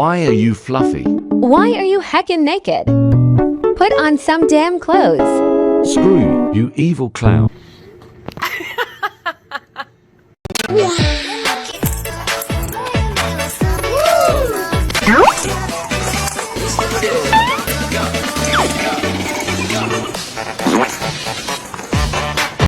Why are you fluffy? Why are you heckin' naked? Put on some damn clothes. Screw you, you evil clown.